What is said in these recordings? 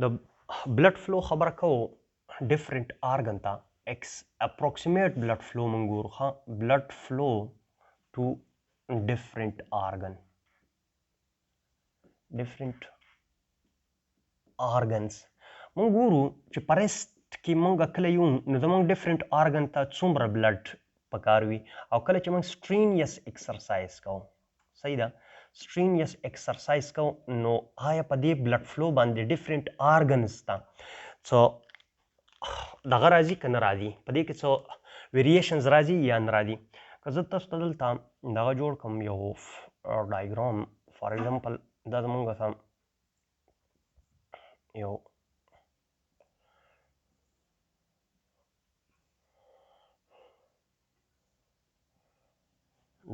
د بلډ فلو خبره کوو ډیفرنٹ آرګن ته اپروکسیمیټ بلډ فلو مونږ ګورو ښه بلډ فلو ټو ډیفرنٹ آرګن ډیفرنٹ آرګنز مونږ ګورو چې په ریسټ کې مونږ کله یو نو زمونږ ډیفرنٹ آرګن ته څومره بلډ پکار وي او کله چې مونږ سټرینیس ایکسرسایز کوو صحیح ده سټرینیس ایکسرسایز کوو نو آیا په دې بلډ فلو باندې ډیفرنٹ آرګنز ته څو دغه راځي که نه راځي په دې کې څو ویریشنز راځي یا نه راځي که زه تاسو ته دلته دغه جوړ کړم یو ډایګرام فار ایگزامپل دا زمونږ یو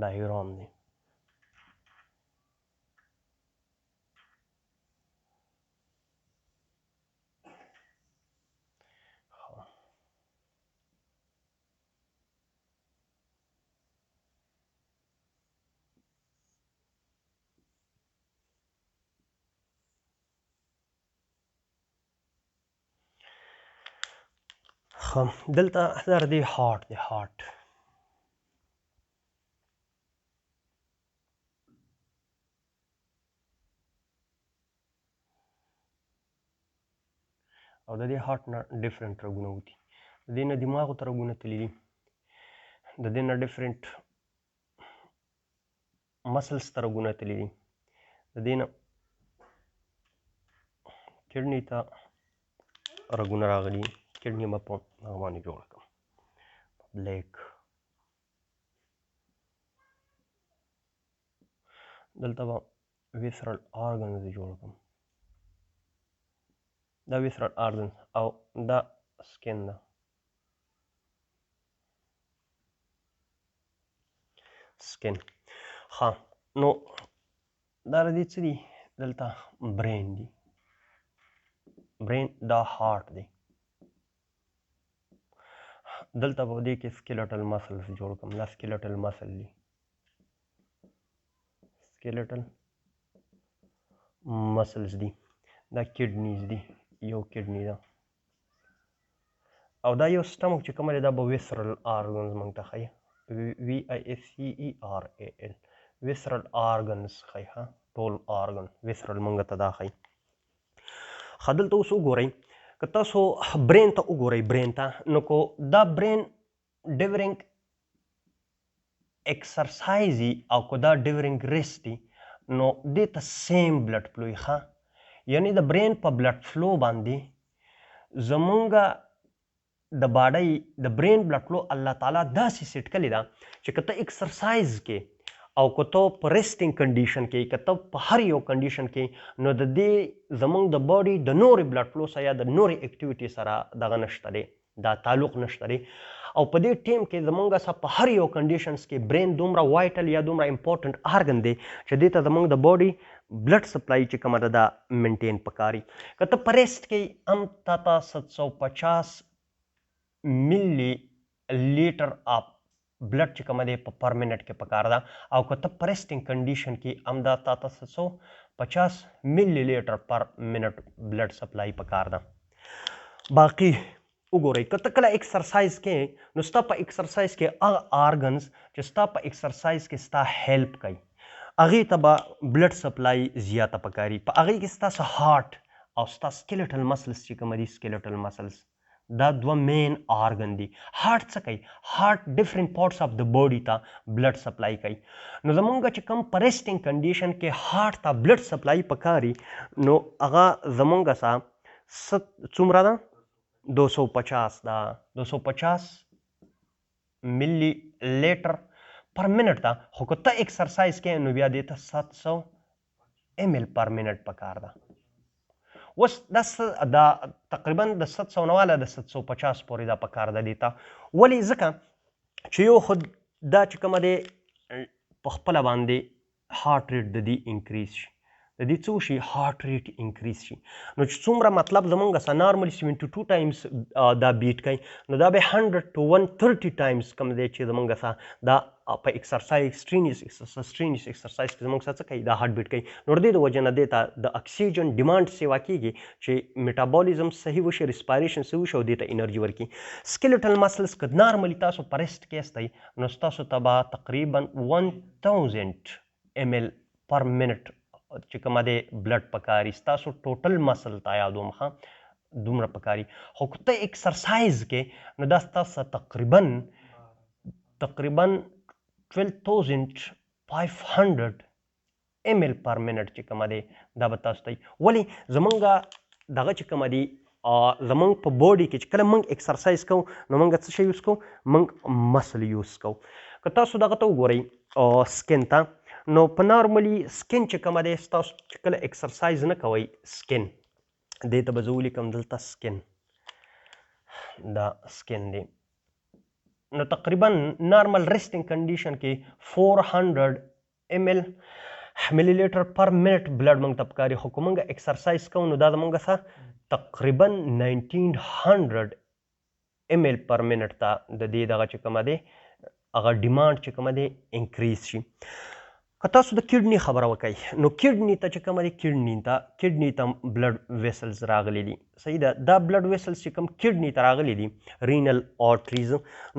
ډایګرام دی دلته در دی هارت دی هارت او د دې هارت نه ډیفرنٹ رګونه وتي د دې نه دماغو ته رګونه تللي دي د دې نه ډیفرنٹ مسلز ته رګونه تللي دي د دې نه کډني ته رګونه راغلي کډني به په هغه باندې جوړه کړم بلیک دلته به ویسرل آرګنز جوړ کړم دا ویسرل آرګنز او دا سکن ده سکن ښه نو دا د دې څه دي دلته برین دي برین دا هارت دی دلته په دې کې سکیلټل مسلز جوړ کړم دا سکیلټل مسل دي سکیلټل مسلز دي دا کډنیز دي یو کډنی ده او دا یو سټمک چې کومه ده دا به ویسرل آرګنز موږ ته ښیي VISCERAL ویسرل آرګنز ښیي ښه ټول آرګن ویسرل موږ ته دا ښیي ښه دلته اوس وګورئ که تاسو برین ته وګورئ برین ته نو کو دا برین ډیورنګ ایکسرسایز او کو دا ډیورنګ ریسټ دي نو دې ته سیم بلډ فلو یې ښه یعنی د برین په بلډ فلو باندې زمونږه د باډۍ د برین بلډ فلو الله تعالی داسې سیټ کړې ده چې که ته ایکسرسایز کې او که ته په ریسټینګ کنډیشن کې که ته په هر یو کنډیشن کې نو د دې زمونږ د باډي د نورې بلډ فلو سره یا د نورې اکټیویټي سره دغه نشته دی دا تعلق نشته دی او په دې ټیم کې زمونږ سره په هر یو کنډیشنز کې برین دومره وایټل یا دومره امپورټنټ آرګن دی چې دې ته زمونږ د باډي بلډ سپلای چې کومه ده دا مینټین پکاري که ته په ریسټ کې هم تا ته 750 ملي لیټر آف بلډ چې کومه دی په پر منټ کې پکار ده او که ته په ریسټینګ کنډیشن کې هم دا تا ته 750 ملي لیټر پر منټ بلډ سپلای پکار ده باقي وګورئ که ته کله ایکسرسایز کې نو ستا په ایکسرسایز کې هغه آرګنز چې ستا په ایکسرسایز کې ستا هیلپ کوي هغې ته به بلډ سپلای زیاته پکاري په هغې کې ستاسو هارټ او ستا سکیلټل مسلز چې کومه دي سکیلټل مسلز دا دوه مین آرګن دي هارټ څه کوي هارټ ډیفرنٹ پارټس اف د باډي ته بلډ سپلای کوي نو زمونږ چې کوم په ریسټینګ کنډیشن کې هارټ ته بلډ سپلای پکاري نو هغه زمونږ سره څومره ده 250 دا 250 ملي لیټر پر منټ ده خو که ته ایکسرسایز کې نو بیا دې ته 700 ml پر منټ پکار ده اوس دا تقریبا د 700 نه والا د 750 پورې دا پکار ده دې ته ولې ځکه چې یو خود دا چې کومه دی په خپله باندې هارټ ریټ د دې انکریز شي د دې څه وشي هارټ ریټ انکریز شي نو چې څومره مطلب زمونږ سره نارملی 72 ټایمز دا بیټ کوي نو دا به 100 to 130 ټایمز کوم دی چې زمونږ سره دا په ایکسرسایز سټرینیس ایکسرسایز کې زموږ څه کوي دا هارت بیټ کوي. نو د دې د وجه نه دې ته د اکسیجن ډیمانډ سیوا کیږي چې میټابولیزم صحیح وشي، ریسپایریشن صحیح وشي او دې ته انرژي ورکړي. سکیلټل مسلز که نارملی تاسو په ریسټ کې استئ نو ستاسو ته به تقریبا 1000 ml پر منټ چې کومه دی بلډ پکاري. ستاسو ټوټل مسل ته یادوم ښه دومره پکاري. خو که ته ایکسرسایز کې نو دا ستاسو تقریبا 12,500 ml پر منټ چې کومه دی دا به تاسو ته. ولې زمونږ دغه چې کومه دی زمونږ په باډي کې چې کله موږ ایکسرسایز کوو نو موږ څه شی یوز کوو؟ موږ مسل یوز کوو. که تاسو دغه ته وګورئ سکن ته نو په نارملی سکن چې کومه دی ستاسو چې کله ایکسرسایز نه کوئ سکن دې ته به زه ولیکم دلته سکن دا سکن دی نو تقریبا نارمل ریسټینګ کنډیشن کې 400 ملی لیټر پر منټ بلډ موږ ته پکاري. خو که موږ ایکسرسایز کوو نو دا زموږ څه تقریبا 1900 ml پر منټ ته د دې دغه چې کومه دی هغه ډیمانډ چې کومه دی انکریز شي. که تاسو د کډنی خبره وکړئ نو کډنی ته چې کومه دی کډنی ته بلډ ویسلز راغلي دي. صحیح ده. دا بلډ ویسلز چې کوم کډنی ته راغلي دي رینل آرټریز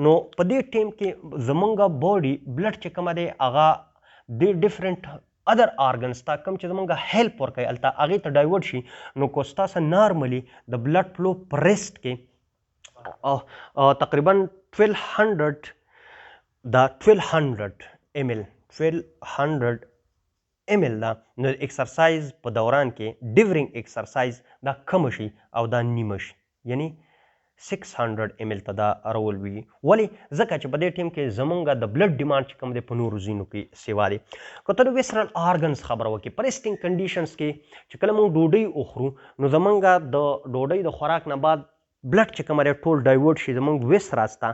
نو په دې ټیم کې زمونږ باډي بلډ چې کومه دی هغه د ډیفرنٹ ادر آرګنز ته کوم چې زمونږ هیلپ ورکوي هلته هغې ته ډایورټ شي. نو که ستاسو نارملی د بلډ فلو په ریسټ کې تقریبا 1200 ml دا نو ایکسرسایز په دوران کې ډیورینګ ایکسرسایز دا کم شي او دا نیمه شي یعنی 600 ml ته دا رول وي. ولې ځکه چې په دې ټیم کې زمونږ د بلډ ډیمانډ چې کوم دی په نورو ځینو کې سیوا دی. که ته د ویسرل آرګنز خبره وکړې په ریسټینګ کنډیشنز کې چې کله موږ ډوډۍ وخورو نو زمونږ د ډوډۍ د خوراک نه بعد بلډ چې کومه دی ټول ډایورټ شي زموږ ویسراز ته.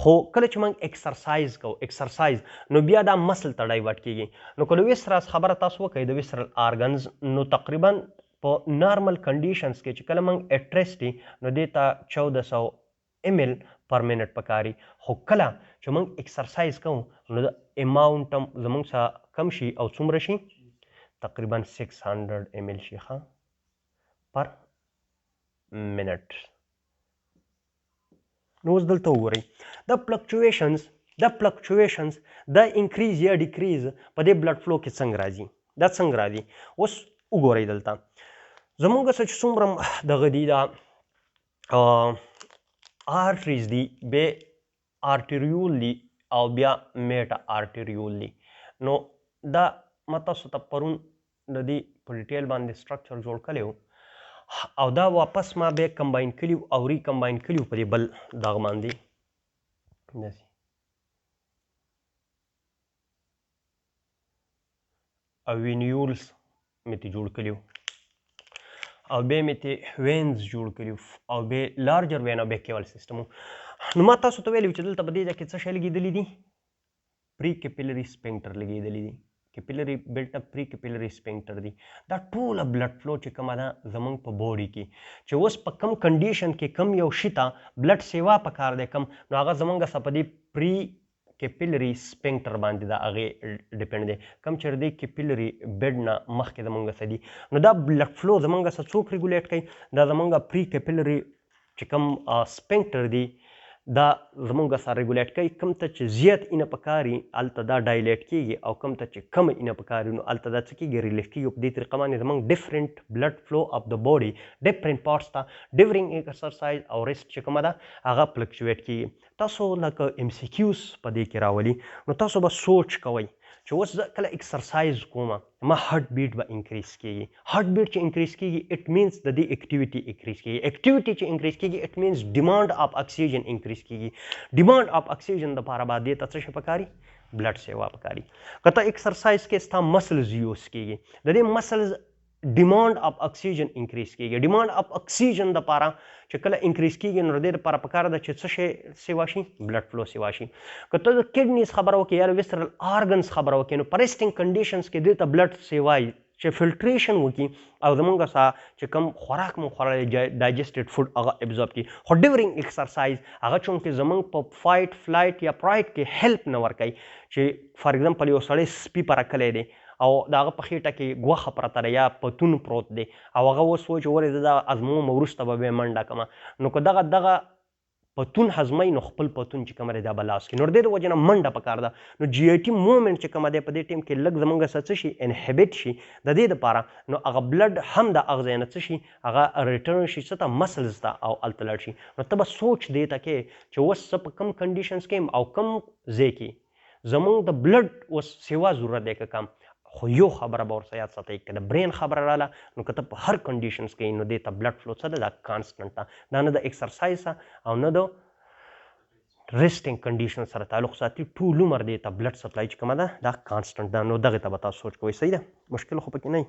خو کله چې موږ ایکسرسایز کوو ایکسرسایز نو بیا دا مسل ته ډایورټ کیږي. نو که د ویسراز خبره تاسو وکړئ د ویسرل آرګنز نو تقریبا په نارمل کنډیشنز کې چې کله موږ ایټ ریسټ نو دې ته 1400 ml پر منټ پکاري. خو کله چې موږ ایکسرسایز کوو نو د اماونټ هم زموږ څخه کم شي او څومره شي تقریبا 600 ml شي پر منټ. نو اوس دلته وګورئ د فلکچویشنز د انکریز یا ډیکریز په دې بلډ فلو کې څنګه راځي دا څنګه راځي. اوس وګورئ دلته زموږ څه چې څومره دغه دي دا آرټریز دي بیا آرټریول دي او بیا میټا آرټریول دي. نو دا ما تاسو ته پرون د دې په ډیټیل باندې سټرکچر جوړ کړی و او دا واپس ما بیا کمباین کړي او ریکمباین کړي په دې بل دغه باندې داسې او وینیولز مې ترې جوړ کړي او بیا مې ترې وینز جوړ کړي او بیا لارجر وین او بیا کیبل سیسټم. نو ما تاسو ته ویلي چې دلته په دې ځای کې څه شی لګېدلي دي پری کیپیلري سپینکټر لګېدلي دي. کیپیلري بلټ اپ پری کیپیلري سپینکټر دی. دا ټوله بلډ فلو چې کومه ده زموږ په باډي کې چې اوس په کم کنډیشن کې کم یو شي ته بلډ سیوا پکار دی کم نو هغه زموږ څه په دې پری کیپیلري سپینکټر باندې د هغې ډیپینډ دی. کم چې د کیپیلري بیډ نه مخکې زموږ څه دي نو دا بلډ فلو زموږ څه څوک ریګولیټ کوي دا زموږ پری کیپیلري چې کوم سپینکټر دی دا زموږ سره ریګولیټ کوي. کوم ته چې زیات اینه پکاري هلته دا ډایلیټ کیږي او کوم ته چې کم اینه پکاري نو هلته دا څه کیږي ریلیف کیږي. په دې طریقه باندې زموږ ډیفرنٹ بلډ فلو اف د باډي ډیفرنٹ پارټس ته ډیورینګ ایکسرسایز او ریسټ چې کومه ده هغه فلکچویټ کیږي. تاسو لکه ام سی کیوز په دې کې راولي نو تاسو به سوچ کوئ چې اوس زه کله ایکسرسایز کوم ما هارت بیټ به انکریز کیږي. هارت بیټ چې انکریز کیږي اټ مینس د دې اکټیویټي انکریز کیږي. اکټیویټي چې انکریز کیږي اټ مینس ډیمانډ اف اکسیجن انکریز کیږي. ډیمانډ اف اکسیجن دپاره به دې ته څه شی پکاري بلډ سیوا پکاري. که ته ایکسرسایز کې ستا مسلز یوز کیږي د دې مسلز ډیمانډ اف اکسیجن انکریز کیږي. ډیمانډ اف اکسیجن دپاره چې کله انکریز کیږي نو د دې دپاره پکار ده چې څه شی سیوا شي بلډ فلو سیوا شي. که ته د کډنیز خبره وکړې یا د ویسرل آرګنز خبره وکړې نو په ریسټینګ کنډیشنز کې دې ته بلډ سیوا چې فلټریشن وکړي او زمونږ سا چې کوم خوراک مو خوړلی ډایجسټډ فوډ هغه ابزورب کړي. خو ډیورنګ ایکسرسایز هغه چونکې زمونږ په فایټ فلایټ یا پرایډ کې هیلپ نه ورکوي. چې فار ایگزامپل یو سړی سپي پرکلی دی او د هغه په خېټه کې ګوښه پرته ده یا پتون پروت دی او هغه اوس وایي چې ولې زه دا ازموم وروسته به بیا منډه کړمه، نو که دغه پتون هضموي نو خپل پتون چې کومه دی دا به لاس کړي. نو د دې د وجې نه منډه پکار ده. نو جي آی ټي موومنټ چې کومه دی په دې ټیم کې لږ زمونږ څه شي انهبټ شي د دې دپاره، نو هغه بلډ هم د هغه ځای نه څه شي هغه ریټرن شي څه ته مسلز ته او هلته لاړ شي. نو ته به سوچ دې ته کې چې اوس څه په کوم کنډیشنز کې او کوم ځای کې زمونږ د بلډ اوس سیوا ضرورت دی که کم. خو یو خبره به ورسره یاد ساتئ که د برین خبره راله نو که ته په هر کنډیشنز کې نو دې ته بلډ فلو څه ده دا کانسټنټ ده، دا نه د ایکسرسایز او نه د ریسټینګ کنډیشن سره تعلق ساتي. ټول عمر دې ته بلډ سپلای چې کومه ده دا کانسټنټ ده. نو دغې ته به تاسو سوچ کوئ. صحیح ده، مشکل خو پکې نه وي.